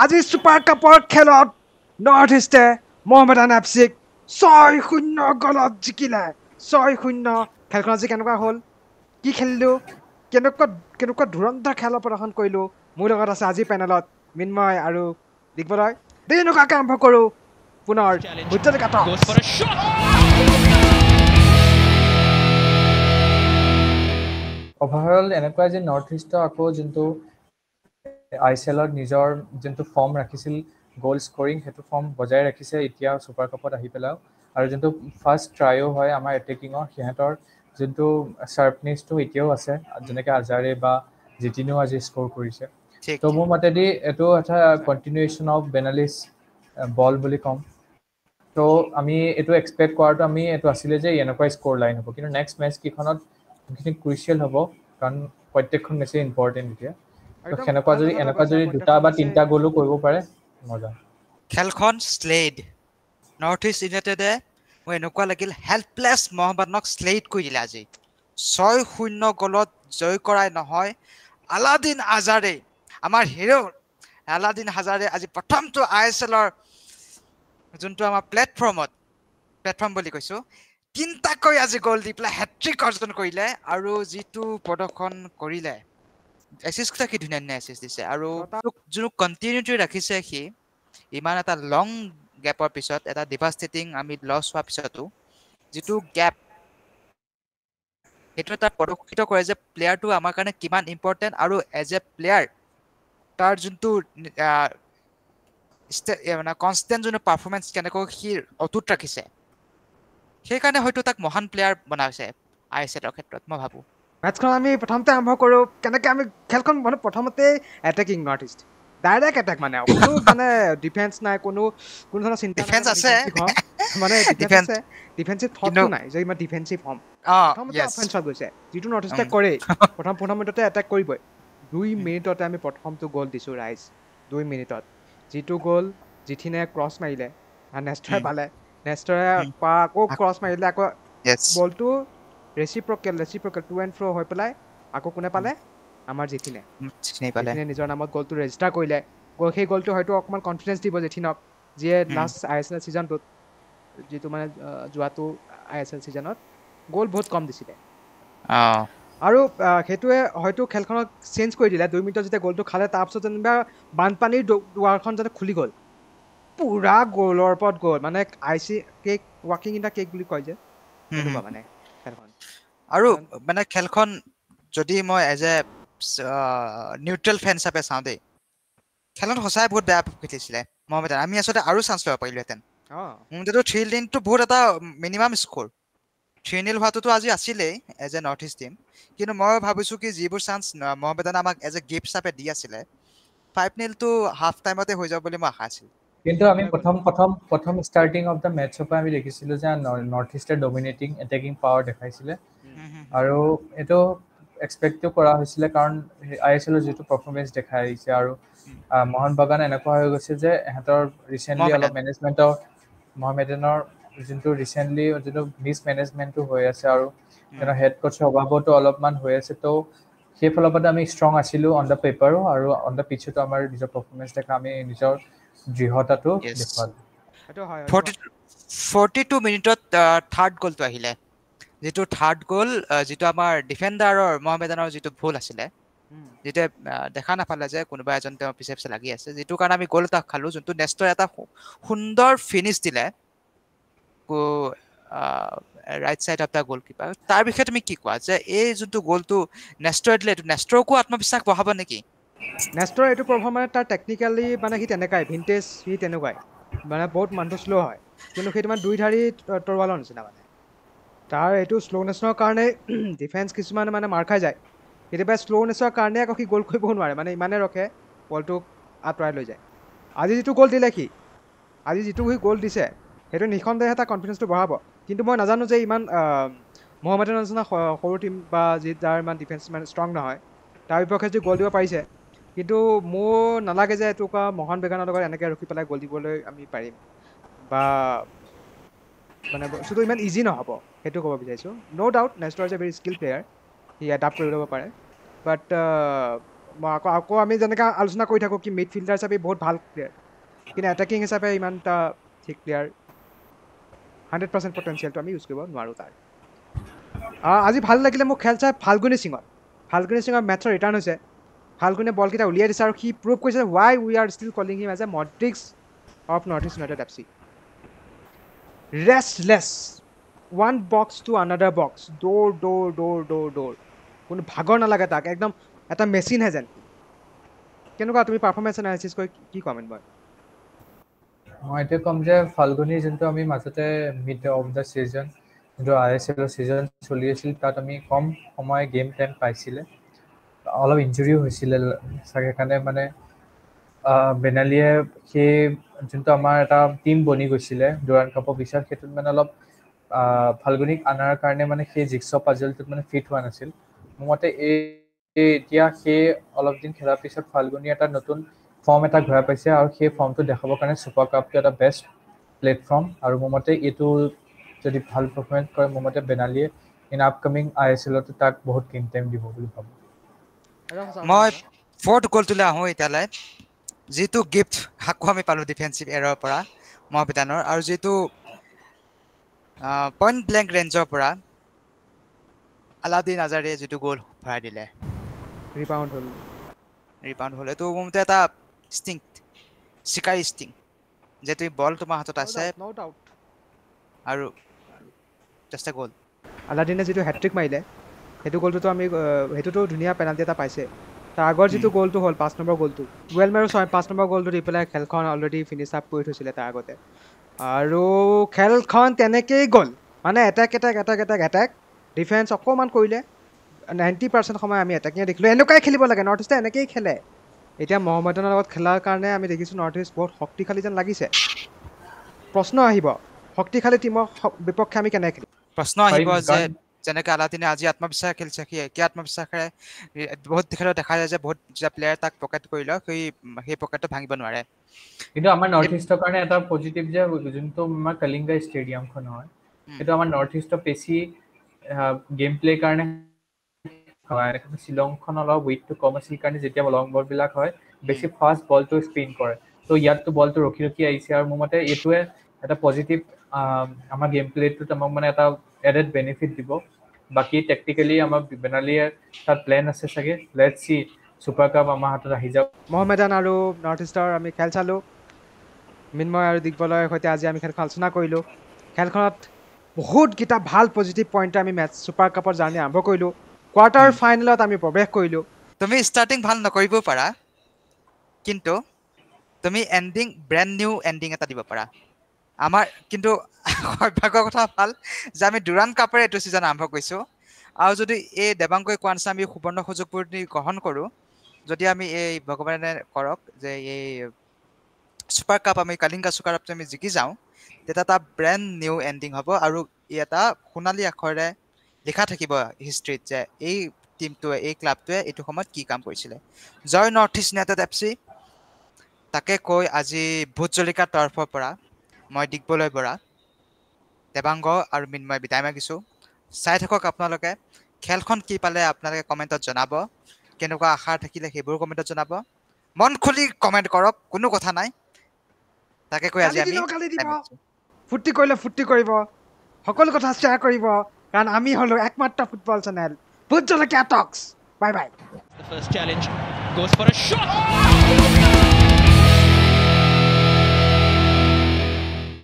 আজি সুপাৰ কাপৰ খেলত নৰ্থ ইষ্টে মোহামেডান এফচিক 6-0 গলত জিকিলে 6-0 খেলখন আজি কেনেকুৱা হ'ল কি খেলিলো কেনেকুৱা ধুৰন্ধৰ খেলৰ প্ৰদৰ্শন কৰিলো মোৰ লগত আছে আজি পেনেলত মিন্ময় আৰু দিগবলয় দিনুকাকে আৰম্ভ কৰো পুনৰ ভুজলিকাত অভাৰঅল এনেকুৱা যে নৰ্থ ইষ্টৰ আকৌ যোনটো আইএছএলৰ নিজৰ যোনটো ফৰ্ম ৰাখিছিল গ'ল স্কৰিং সেইটো ফৰ্ম বজাই ৰাখিছে এতিয়া ছুপাৰ কাপত আহি পেলাও আৰু যোনটো ফাৰ্ষ্ট ট্ৰাইও হয় আমাৰ এটেকিঙৰ সিহঁতৰ যোনটো শ্বাৰ্পনেছটো এতিয়াও আছে যেনেকৈ আজাৰে বা জিতিনেও আজি স্ক'ৰ কৰিছে ত' মোৰ মতেদি এইটো এটা কণ্টিনিউৱেশ্যন অফ বেনালিছ বল বুলি ক'ম ত' আমি এইটো এক্সপেক্ট কৰাটো আমি এইটো আছিলে যে এনেকুৱা স্ক'ৰ লাইন হ'ব কিন্তু নেক্সট মেটচ কেইখনত যোনখিনি ক্ৰুচিয়েল হ'ব কাৰণ প্ৰত্যেকখন মেচেই ইম্পৰ্টেণ্ট এতিয়া ত' এনেকুৱা যদি দুটা বা তিনিটা গ'লো কৰিব পাৰে মজা খেলখন স্লেড নৰ্থ ইষ্ট ইউনাইটেডে মোৰ এনেকুৱা লাগিল হেল্পলেছ মহম্মদনক স্লেড কৰি দিলে আজি 6-0 গলত জয় কৰাই নহয় আলাদিন আজাৰে আমাৰ হিৰো আলাদিন হাজাৰে আজি প্ৰথমটো আইএছএলৰ যোনটো আমাৰ প্লেটফৰ্ম বুলি কৈছো তিনিটাকৈ আজি গ'ল দি পেলাই হেট্ৰিক অৰ্জন কৰিলে আৰু যিটো প্ৰদৰ্শন কৰিলে এচিষ্ট কি ধুনীয়া এচিষ্ট দিছে আৰু যোনটো কণ্টিনিউটি ৰাখিছে সি ইমান এটা লং গেপৰ পিছত এটা ডিভাষ্টেটিং আমি লছ হোৱাৰ পিছতো যিটো গেপ সেইটো এটা প্ৰদৰ্শিত কৰে যে প্লেয়াৰটো আমাৰ কাৰণে কিমান ইম্পৰ্টেণ্ট আৰু এজ এ প্লেয়াৰ তাৰ যোনটো মানে কনষ্টেণ্ট যোনটো পাৰফৰ্মেঞ্চ কেনেকৈ সি অটুট ৰাখিছে সেইকাৰণে হয়তো তাক মহান প্লেয়াৰ বনাইছে আই এছ এলৰ ক্ষেত্ৰত মই ভাবোঁ মেটচখন আমি প্ৰথমতে আৰম্ভ কৰোঁ কেনেকৈ আমি খেলখন মানে প্ৰথমতেই attacking north east direct attack মানে কোনো মানে ডিফেন্স নাই কোনো ধৰণৰ চিন্তা ডিফেন্স আছে মানে ডিফেন্স আছে ডিফেন্সিভ থটটো নাই যে ইমান ডিফেন্সিভ হ'ম প্ৰথমতে অফেন্সত গৈছে যিটো নৰ্থ ইষ্টে কৰেই প্ৰথম মিনিটতে এটেক কৰিবই 2 মিনিটতে আমি প্ৰথমটো গ'ল দিছোঁ ৰাইজ 2 মিনিটত যিটো গ'ল জিঠিনে ক্ৰছ মাৰিলে নেষ্টৰে পালে নেষ্টৰে আকৌ ক্ৰছ মাৰিলে আকৌ বলটো ৰেচিপ্ৰকেল টু এণ্ড ফ্ৰ' হৈ পেলাই আকৌ কোনে পালে আমাৰ জিঠিনে নিজৰ নামত গ'লটো ৰেজিষ্টাৰ কৰিলে সেই গ'লটো হয়তো অকণমান কনফিডেঞ্চ দিব জেঠিনক যিয়ে লাষ্ট আই এছ এল ছিজনটোত যিটো মানে যোৱাটো আই এছ এল ছিজনত গ'ল বহুত কম দিছিলে আৰু সেইটোৱে হয়তো খেলখনক চেঞ্জ কৰি দিলে 2 মিনিটত যেতিয়া গ'লটো খালে তাৰপিছত যেনিবা বানপানীৰ দুৱাৰখন যাতে খুলি গ'ল পুৰা গ'লৰ ওপৰত গ'ল মানে আই চি কেক ৱাকিং ইন দ্য কেক বুলি কয় যে তেনেকুৱা মানে খেলখন আৰু মানে খেলখন যদি মই এজ এ নিউট্ৰেল ফেন হিচাপে চাওঁ দেই খেলখন সঁচাই বহুত বেয়া খেলিছিলে মহম্মদ আমি আচলতে আৰু চান্স ল'ব পাৰিলোহেঁতেন মোৰতো 3-0টো বহুত এটা মিনিমাম স্ক'ৰ 3-0 হোৱাটোতো আজি আছিলেই as a north east team কিন্তু মই ভাবিছোঁ কি যিবোৰ চান্স মহম্মদানে আমাক এজ এ গিফ্ট হিচাপে দি আছিলে 5-0টো হাফ টাইমতে হৈ যাব বুলি মই আশা আছিল কিন্তু আমি প্ৰথম ষ্টাৰ্টিং অফ দ্য মেটছৰ পৰা আমি দেখিছিলোঁ যে নৰ্থ ইষ্টে ডমিনেটিং এটেকিং পাৱাৰ দেখাইছিলে আৰু এইটো এক্সপেক্টো কৰা হৈছিলে কাৰণ আই এছ এলৰ যিটো পাৰফৰ্মেঞ্চ দেখাই আহিছে আৰু মোহন বাগান এনেকুৱা হৈ গৈছে যে ইহঁতৰ ৰিচেণ্টলি অলপ মেনেজমেণ্টৰ মহম্মদানৰ যোনটো ৰিচেণ্টলি যোনটো মিছমেনেজমেণ্টটো হৈ আছে আৰু হেড কোচৰ অভাৱতো অলপমান হৈ আছে ত' সেইফালৰ পৰা আমি ষ্ট্ৰং আছিলোঁ অন দ্য পেপাৰো আৰু অন দ্য পিচতো আমাৰ নিজৰ পাৰফৰ্মেঞ্চ দেখা আমি নিজৰ দৃঢ়তাটো দেখুৱালোঁ 42 মিনিটত থাৰ্ড গ'লটো আহিলে যিটো থাৰ্ড গ'ল যিটো আমাৰ ডিফেণ্ডাৰৰ মহম্মদানৰ যিটো ভুল আছিলে যেতিয়া দেখা নাপালে যে কোনোবা এজন তেওঁ পিছে পিছে লাগি আছে যিটো কাৰণে আমি গ'ল এটা খালোঁ যোনটো নেক্সটৰ এটা সুন্দৰ ফিনিছ দিলে right side of the goal keeper তাৰ বিষয়ে তুমি কি কোৱা যে এই যোনটো গ'লটো নেষ্টৰে দিলে এইটো নেষ্টৰকো আত্মবিশ্বাস বঢ়াব নেকি নেষ্টৰ এইটো প্ৰভাৱ মানে তাৰ টেকনিকেলি মানে সি তেনেকুৱাই ভিনটেজ সি তেনেকুৱাই মানে বহুত মানুহটো শ্ল' হয় কিন্তু সেইটো মানে 2 ধাৰী তৰোৱালৰ নিচিনা মানে তাৰ এইটো শ্ল'নেছৰ কাৰণে ডিফেন্স কিছুমানে মানে মাৰ খাই যায় কেতিয়াবা শ্ল'নেছৰ কাৰণে আকৌ সি গ'ল কৰিব নোৱাৰে মানে ইমানে ৰখে বলটোক আঁতৰাই লৈ যায় আজি যিটো গ'ল দিলে আজি যিটো সি গ'ল দিছে সেইটো নিঃসন্দেহে তাৰ কনফিডেঞ্চটো বঢ়াব কিন্তু মই নাজানো যে ইমান মহম্মদানৰ নিচিনা সৰু টীম বা যাৰ ইমান ডিফেন্স ইমান ষ্ট্ৰং নহয় তাৰ বিপক্ষে যদি গ'ল দিব পাৰিছে কিন্তু মোৰ নালাগে যে এইটো মহান বেগানৰ লগত এনেকৈ ৰখি পেলাই গ'ল দিবলৈ আমি পাৰিম বা মানে বস্তুটো ইমান ইজি নহ'ব সেইটো ক'ব বিচাৰিছোঁ no' doubt Nestor is a very skill player সি এডাপ্ট কৰি ল'ব পাৰে বাট আকৌ আমি যেনেকৈ আলোচনা কৰি থাকোঁ কি মিডফিল্ডাৰ হিচাপে বহুত ভাল প্লেয়াৰ, কিন্তু এটাকিং হিচাপে ইমান এটা ঠিক প্লেয়াৰ 100% পটেঞ্চিয়েলটো আমি ইউজ কৰিব নোৱাৰোঁ তাৰ। আজি ভাল লাগিলে মোক খেল চাই ফাল্গুনী সিঙৰ মেটছৰ ৰিটাৰ্ণ হৈছে। ফাল্গুনে বলকেইটা উলিয়াই দিছে আৰু সি প্ৰুভ কৰিছে why we are still calling him as a Modrics of North East United FC। Restless, one box to another box, দৌৰ, কোনো ভাগৰ নালাগে তাক, একদম এটা মেচিনহে যেন। কেনেকুৱা তুমি পাৰফৰ্মেঞ্চ এনালাইচিছ কৰি কি কমেণ্ট? মই এতিয়া ক'ম যে ফাল্গুনীৰ যোনটো আমি মাজতে মিড অফ দ্য ছিজন যোনটো ISL ছিজন চলি আছিল, তাত আমি কম সময় গেম টাইম পাইছিলে, অলপ ইঞ্জুৰিও হৈছিলে চাগে, কাৰণে মানে বেনালীয়ে সেই যোনটো আমাৰ এটা টিম বনি গৈছিলে ডুৰাণ্ড কাপৰ পিছত, সেইটোত মানে অলপ ফাল্গুনীক অনাৰ কাৰণে মানে সেই জিক্স পাজলটোত মানে ফিট হোৱা নাছিল। মোৰ মতে এতিয়া সেই অলপ দিন খেলাৰ পিছত ফাল্গুনী এটা নতুন ফৰ্ম এটা ঘূৰাই পাইছে, আৰু সেই ফৰ্মটো দেখাবৰ কাৰণে ছুপাৰ কাপটো এটা বেষ্ট প্লেটফৰ্ম। আৰু মোৰ মতে এইটো যদি ভাল পাৰফৰ্মেঞ্চ কৰে, মোৰ মতে বেনালীয়ে ইন আপকামিং ISLতো তাক বহুত গেম টাইম দিব বুলি ভাবোঁ। মই 4th গ'লটোলৈ আহোঁ এতিয়ালৈ। যিটো গিফ্ট আকৌ আমি পালোঁ ডিফেন্সিভ এৰৰ পৰা মহবিতানৰ, আৰু যিটো পইণ্ট ব্লেংক ৰেঞ্জৰ পৰা আলাদিন আজাৰে যিটো গ'ল ভৰাই দিলে, ৰিবাউণ্ড হ'ল, এইটো মোৰ মতে এটা চিকাৰী ষ্টিং, যে তুমি বল তোমাৰ হাতত আছে আৰু জাষ্ট এ গ'ল। আলাদিনে যিটো হেট্ৰিক মাৰিলে, সেইটো গ'লটোতো আমি সেইটোতো ধুনীয়া পেনাল্টি এটা পাইছে। তাৰ আগৰ যিটো গ'লটো হ'ল 5 নম্বৰ গ'লটো, ৱেল মেৰো 5 নম্বৰ গ'লটো দি পেলাই খেলখন অলৰেডি ফিনিছ আপ কৰি থৈছিলে তাৰ আগতে, আৰু খেলখন তেনেকেই গ'ল। মানে এটেক ডিফেন্স অকণমান কৰিলে, 90% সময় আমি এটেকিঙে দেখিলোঁ। এনেকুৱাই খেলিব লাগে, নৰ্থ ইষ্টে এনেকেই খেলে। এতিয়া মহম্মদনৰ লগত খেলাৰ কাৰণে আমি দেখিছোঁ নৰ্থ ইষ্ট বহুত শক্তিশালী যেন লাগিছে। প্ৰশ্ন আহিব, শক্তিশালী টিমৰ বিপক্ষে আমি কেনেকৈ খেলিম? প্ৰশ্ন আহিব যে যেনেকৈ আলাদিনে আজি আত্মবিশ্বাস খেলিছে, সি একে আত্মবিশ্বাসেৰে বহুত খেলত দেখা যায় যে বহুত যে প্লেয়াৰ তাক পকেট কৰি লয়, সেই পকেটটো ভাঙিব নোৱাৰে। কিন্তু আমাৰ নৰ্থ ইষ্টৰ কাৰণে এটা পজিটিভ যে যোনটো আমাৰ কলিংগা ষ্টেডিয়ামখন হয়, সেইটো আমাৰ নৰ্থ ইষ্টৰ বেছি গেম প্লেৰ কাৰণে হয়। শ্বিলংখন অলপ ৱেইটটো কম আছিল কাৰণে যেতিয়া লং বলবিলাক হয়, বেছি ফাষ্ট বলটো স্পিন কৰে। ত' ইয়াততো বলটো ৰখি আহিছে, আৰু মোৰ মতে এইটোৱে এটা পজিটিভ আমাৰ গেম প্লেটোত আমাক মানে এটা এডেড বেনিফিট দিব। বাকী টেকটিকেলি আমাৰ বেনালীয়ে তাত প্লেন আছে চাগে, লেটছ চি ছুপাৰ কাপ আমাৰ হাতত আহি যাওক। মহম্মদান আৰু নৰ্থ ইষ্টৰ আমি খেল চালোঁ, মিন্ময় আৰু দিগবলয়ৰ সৈতে আজি আমি খেলখন আলোচনা কৰিলোঁ। খেলখনত বহুতকেইটা ভাল পজিটিভ পইণ্টে আমি ছুপাৰ কাপৰ জাৰ্ণি আৰম্ভ কৰিলোঁ। কোৱাৰ্টাৰ ফাইনেলত আমি প্ৰৱেশ কৰিলোঁ। তুমি ষ্টাৰ্টিং ভাল নকৰিবও পাৰা, কিন্তু তুমি ব্ৰেণ্ড নিউ এণ্ডিং এটা দিব পাৰা। আমাৰ কিন্তু সৌভাগ্যৰ কথা ভাল যে আমি ডুৰাণ্ড কাপেৰে এইটো ছিজন আৰম্ভ কৰিছোঁ, আৰু যদি এই দেৱাংগই কোৱা নিচিনা আমি সুবৰ্ণ সুযোগবোৰ গ্ৰহণ কৰোঁ, যদি আমি এই ভগৱানে কৰক যে এই ছুপাৰ কাপ আমি কালিংগা ছুপাৰ কাপটো আমি জিকি যাওঁ, তেতিয়া এটা ব্ৰেণ্ড নিউ এণ্ডিং হ'ব, আৰু ই এটা সোণালী আখৰেৰে লিখা থাকিব হিষ্ট্ৰীত যে এই টিমটোৱে, এই ক্লাবটোৱে এইটো সময়ত কি কাম কৰিছিলে। জয় নৰ্থ ইষ্ট ইউনাইটেড FC। তাকে কৈ আজি ভোট জলিকাৰ তৰফৰ পৰা মই দিগবলয় বৰা, দেৱাংগ আৰু মিন্ময় বিদায় মাগিছোঁ। চাই থাকক আপোনালোকে। খেলখন কি পালে আপোনালোকে কমেণ্টত জনাব, কেনেকুৱা আশা থাকিলে সেইবোৰ কমেণ্টত জনাব। মন খুলি কমেণ্ট কৰক, কোনো কথা নাই। তাকে কৈ আজি আমি ফূৰ্তি কৰিলে ফূৰ্তি কৰিব, সকলো কথা শ্বেয়াৰ কৰিব, কাৰণ আমি হ'লো একমাত্ৰ ফুটবল চেনেল ভোট জলকীয়া টক্স। Bye bye.